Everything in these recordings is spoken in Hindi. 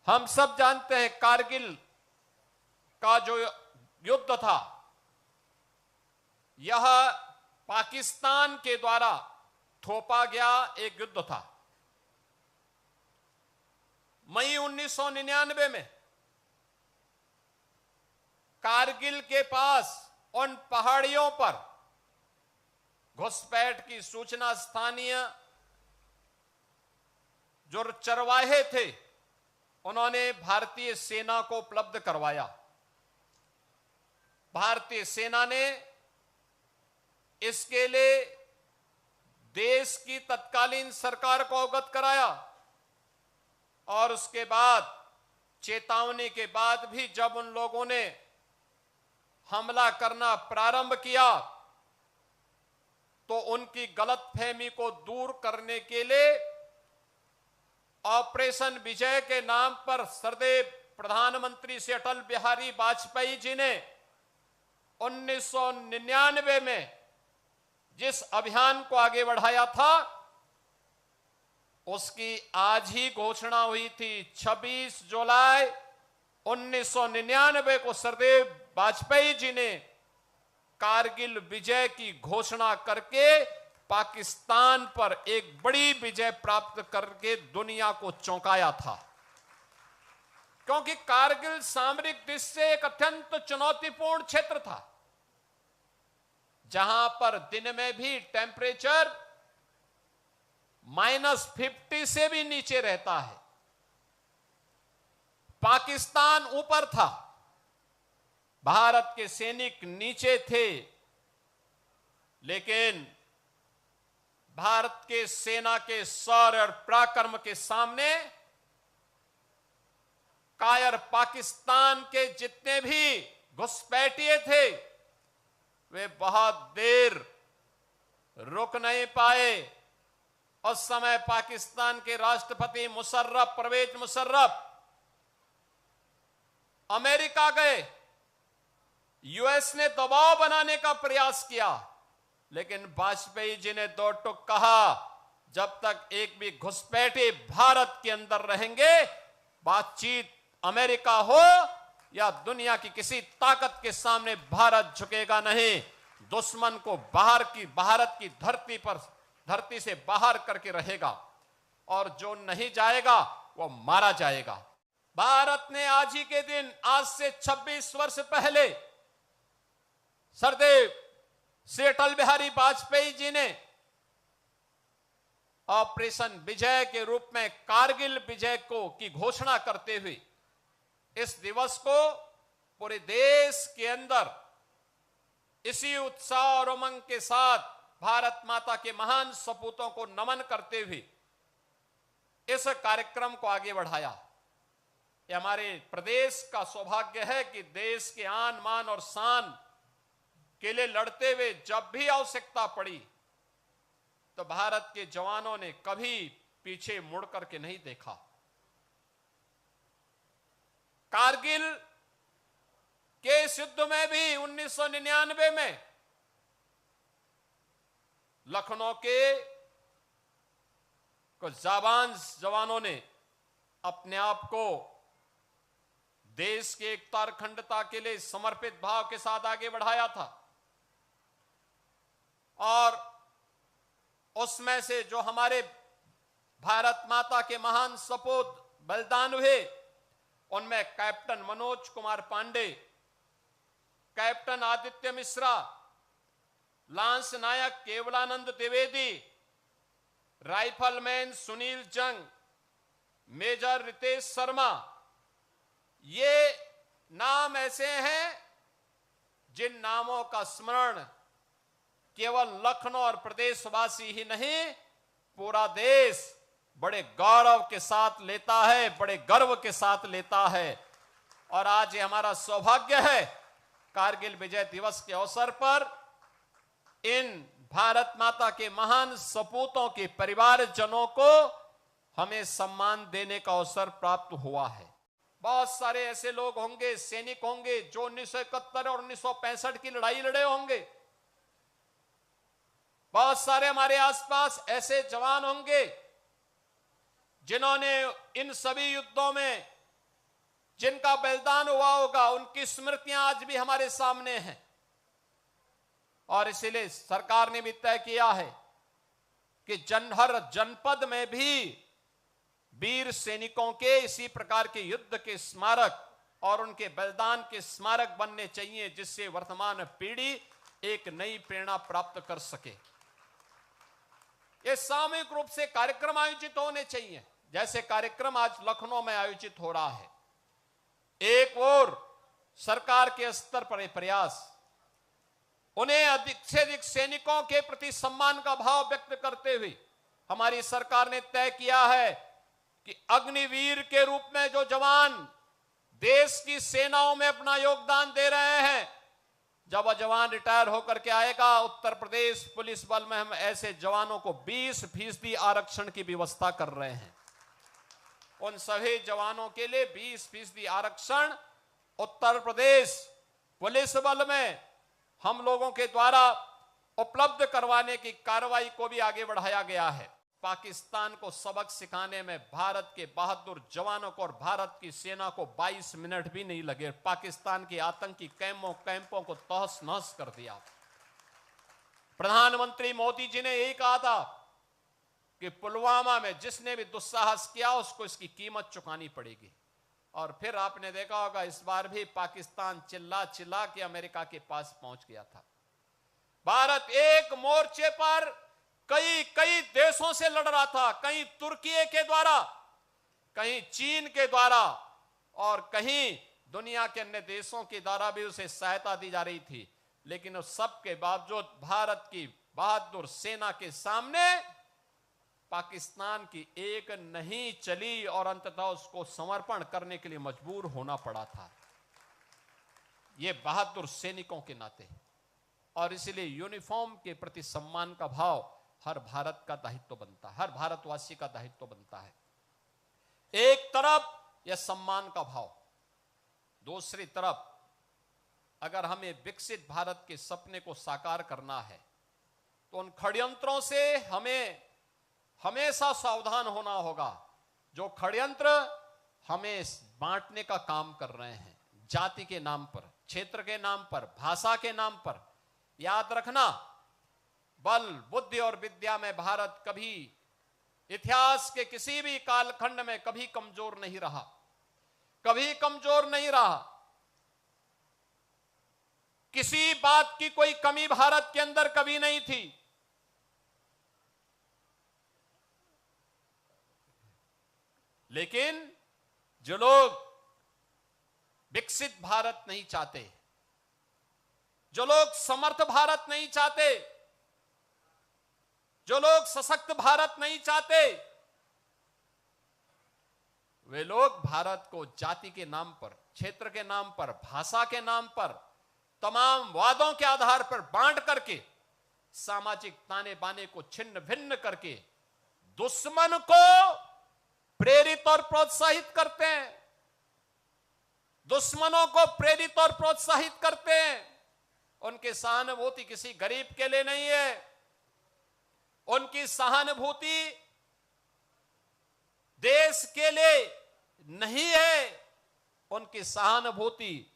हम सब जानते हैं कारगिल का जो युद्ध था, यह पाकिस्तान के द्वारा थोपा गया एक युद्ध था। मई 1999 में कारगिल के पास उन पहाड़ियों पर घुसपैठ की सूचना स्थानीय जो चरवाहे थे उन्होंने भारतीय सेना को उपलब्ध करवाया। भारतीय सेना ने इसके लिए देश की तत्कालीन सरकार को अवगत कराया और उसके बाद चेतावनी के बाद भी जब उन लोगों ने हमला करना प्रारंभ किया तो उनकी गलतफहमी को दूर करने के लिए ऑपरेशन विजय के नाम पर सरदेव प्रधानमंत्री से अटल बिहारी वाजपेयी जी ने 1999 में जिस अभियान को आगे बढ़ाया था उसकी आज ही घोषणा हुई थी। 26 जुलाई 1999 को सरदेव वाजपेयी जी ने कारगिल विजय की घोषणा करके पाकिस्तान पर एक बड़ी विजय प्राप्त करके दुनिया को चौंकाया था, क्योंकि कारगिल सामरिक दृष्टि से एक अत्यंत चुनौतीपूर्ण क्षेत्र था, जहां पर दिन में भी टेम्परेचर -50 से भी नीचे रहता है। पाकिस्तान ऊपर था, भारत के सैनिक नीचे थे, लेकिन भारत के सेना के शौर्य और पराक्रम के सामने कायर पाकिस्तान के जितने भी घुसपैठिए थे वे बहुत देर रुक नहीं पाए। उस समय पाकिस्तान के राष्ट्रपति मुशर्रफ, परवेज मुशर्रफ अमेरिका गए, यूएस ने दबाव बनाने का प्रयास किया, लेकिन वाजपेयी जी ने दो टूक कहा, जब तक एक भी घुसपैठे भारत के अंदर रहेंगे, बातचीत अमेरिका हो या दुनिया की किसी ताकत के सामने भारत झुकेगा नहीं। दुश्मन को भारत की धरती से बाहर करके रहेगा और जो नहीं जाएगा वो मारा जाएगा। भारत ने आज ही के दिन, आज से 26 वर्ष पहले सरदेव श्री अटल बिहारी वाजपेयी जी ने ऑपरेशन विजय के रूप में कारगिल विजय की घोषणा करते हुए इस दिवस को पूरे देश के अंदर इसी उत्साह और उमंग के साथ भारत माता के महान सपूतों को नमन करते हुए इस कार्यक्रम को आगे बढ़ाया। यह हमारे प्रदेश का सौभाग्य है कि देश के आन मान और शान के लिए लड़ते हुए जब भी आवश्यकता पड़ी तो भारत के जवानों ने कभी पीछे मुड़ करके नहीं देखा। कारगिल के इस युद्ध में भी 1999 में लखनऊ के कुछ जाबाज जवानों ने अपने आप को देश के एकता और अखंडता के लिए समर्पित भाव के साथ आगे बढ़ाया था और उसमें से जो हमारे भारत माता के महान सपूत बलिदान हुए उनमें captain Manoj Kumar Pandey, captain Aditya Mishra, lance Naik Kevalanand Dwivedi, rifleman Sunil Jung, major Ritesh Sharma, ये नाम ऐसे हैं जिन नामों का स्मरण केवल लखनऊ और प्रदेशवासी ही नहीं पूरा देश बड़े गौरव के साथ लेता है, बड़े गर्व के साथ लेता है। और आज ये हमारा सौभाग्य है कारगिल विजय दिवस के अवसर पर इन भारत माता के महान सपूतों के परिवारजनों को हमें सम्मान देने का अवसर प्राप्त हुआ है। बहुत सारे ऐसे लोग होंगे, सैनिक होंगे जो 1971 और 1965 की लड़ाई लड़े होंगे। बहुत सारे हमारे आसपास ऐसे जवान होंगे जिन्होंने इन सभी युद्धों में जिनका बलिदान हुआ होगा, उनकी स्मृतियां आज भी हमारे सामने हैं। और इसीलिए सरकार ने भी तय किया है कि हर जनपद में भी वीर सैनिकों के इसी प्रकार के युद्ध के स्मारक और उनके बलिदान के स्मारक बनने चाहिए, जिससे वर्तमान पीढ़ी एक नई प्रेरणा प्राप्त कर सके। ये सामूहिक रूप से कार्यक्रम आयोजित होने चाहिए, जैसे कार्यक्रम आज लखनऊ में आयोजित हो रहा है। एक और सरकार के स्तर पर प्रयास, उन्हें अधिक से अधिक सैनिकों के प्रति सम्मान का भाव व्यक्त करते हुए हमारी सरकार ने तय किया है कि अग्निवीर के रूप में जो जवान देश की सेनाओं में अपना योगदान दे रहे हैं, जब वह जवान रिटायर होकर के आएगा, उत्तर प्रदेश पुलिस बल में हम ऐसे जवानों को 20% आरक्षण की व्यवस्था कर रहे हैं। उन सभी जवानों के लिए 20% आरक्षण उत्तर प्रदेश पुलिस बल में हम लोगों के द्वारा उपलब्ध करवाने की कार्रवाई को भी आगे बढ़ाया गया है। पाकिस्तान को सबक सिखाने में भारत के बहादुर जवानों को और भारत की सेना को 22 मिनट भी नहीं लगे। पाकिस्तान के आतंकी कैंपों को तहस नहस कर दिया। प्रधानमंत्री मोदी जी ने यही कहा था कि पुलवामा में जिसने भी दुस्साहस किया उसको इसकी कीमत चुकानी पड़ेगी। और फिर आपने देखा होगा, इस बार भी पाकिस्तान चिल्ला चिल्ला के अमेरिका के पास पहुंच गया था। भारत एक मोर्चे पर कई देशों से लड़ रहा था, कहीं तुर्की के द्वारा, कहीं चीन के द्वारा और कहीं दुनिया के अन्य देशों के द्वारा भी उसे सहायता दी जा रही थी। लेकिन उस सब के बावजूद भारत की बहादुर सेना के सामने पाकिस्तान की एक नहीं चली और अंततः उसको समर्पण करने के लिए मजबूर होना पड़ा था। ये बहादुर सैनिकों के नाते, और इसलिए यूनिफॉर्म के प्रति सम्मान का भाव हर भारत का दायित्व बनता है, हर भारतवासी का दायित्व बनता है। एक तरफ यह सम्मान का भाव, दूसरी तरफ अगर हमें विकसित भारत के सपने को साकार करना है तो उन षड्यंत्रों से हमें हमेशा सावधान होना होगा, जो षड्यंत्र हमें बांटने का काम कर रहे हैं, जाति के नाम पर, क्षेत्र के नाम पर, भाषा के नाम पर। याद रखना, बल बुद्धि और विद्या में भारत कभी इतिहास के किसी भी कालखंड में कभी कमजोर नहीं रहा, कभी कमजोर नहीं रहा। किसी बात की कोई कमी भारत के अंदर कभी नहीं थी। लेकिन जो लोग विकसित भारत नहीं चाहते, जो लोग समर्थ भारत नहीं चाहते, जो लोग सशक्त भारत नहीं चाहते, वे लोग भारत को जाति के नाम पर, क्षेत्र के नाम पर, भाषा के नाम पर, तमाम वादों के आधार पर बांट करके, सामाजिक ताने बाने को छिन्न भिन्न करके दुश्मन को प्रेरित और प्रोत्साहित करते हैं, दुश्मनों को प्रेरित और प्रोत्साहित करते हैं। उनकी सहानुभूति किसी गरीब के लिए नहीं है, उनकी सहानुभूति देश के लिए नहीं है, उनकी सहानुभूति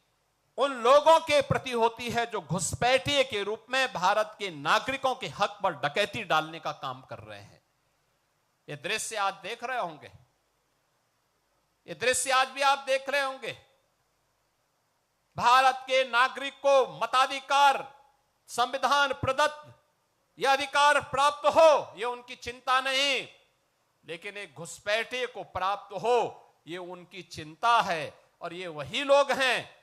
उन लोगों के प्रति होती है जो घुसपैठिए के रूप में भारत के नागरिकों के हक पर डकैती डालने का काम कर रहे हैं। ये दृश्य आज देख रहे होंगे, ये दृश्य आज भी आप देख रहे होंगे। भारत के नागरिक को मताधिकार, संविधान प्रदत्त यह अधिकार प्राप्त हो, यह उनकी चिंता नहीं, लेकिन एक घुसपैठिए को प्राप्त हो, यह उनकी चिंता है। और ये वही लोग हैं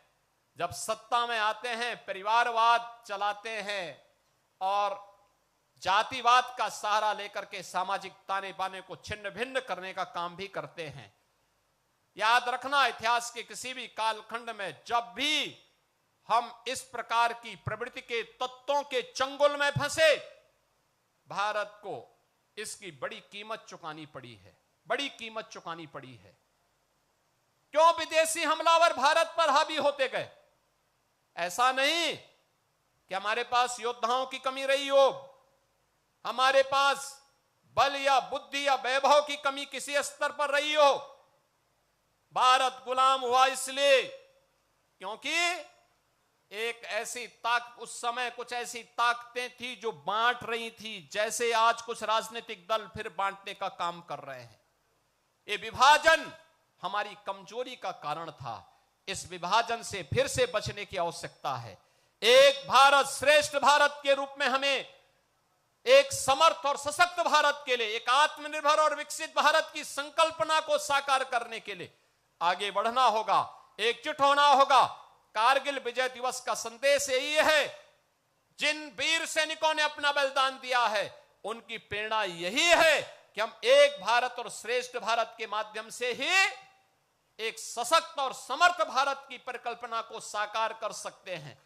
जब सत्ता में आते हैं परिवारवाद चलाते हैं और जातिवाद का सहारा लेकर के सामाजिक ताने बाने को छिन्न भिन्न करने का काम भी करते हैं। याद रखना, इतिहास के किसी भी कालखंड में जब भी हम इस प्रकार की प्रवृत्ति के तत्वों के चंगुल में फंसे, भारत को इसकी बड़ी कीमत चुकानी पड़ी है, बड़ी कीमत चुकानी पड़ी है। क्यों विदेशी हमलावर भारत पर हावी होते गए? ऐसा नहीं कि हमारे पास योद्धाओं की कमी रही हो, हमारे पास बल या बुद्धि या वैभव की कमी किसी स्तर पर रही हो। भारत गुलाम हुआ इसलिए क्योंकि एक ऐसी उस समय कुछ ऐसी ताकतें थी जो बांट रही थी, जैसे आज कुछ राजनीतिक दल फिर बांटने का काम कर रहे हैं। ये विभाजन हमारी कमजोरी का कारण था। इस विभाजन से फिर से बचने की आवश्यकता है। एक भारत श्रेष्ठ भारत के रूप में हमें एक समर्थ और सशक्त भारत के लिए, एक आत्मनिर्भर और विकसित भारत की संकल्पना को साकार करने के लिए आगे बढ़ना होगा, एकजुट होना होगा। कारगिल विजय दिवस का संदेश यही है, जिन वीर सैनिकों ने अपना बलिदान दिया है उनकी प्रेरणा यही है कि हम एक भारत और श्रेष्ठ भारत के माध्यम से ही एक सशक्त और समर्थ भारत की परिकल्पना को साकार कर सकते हैं।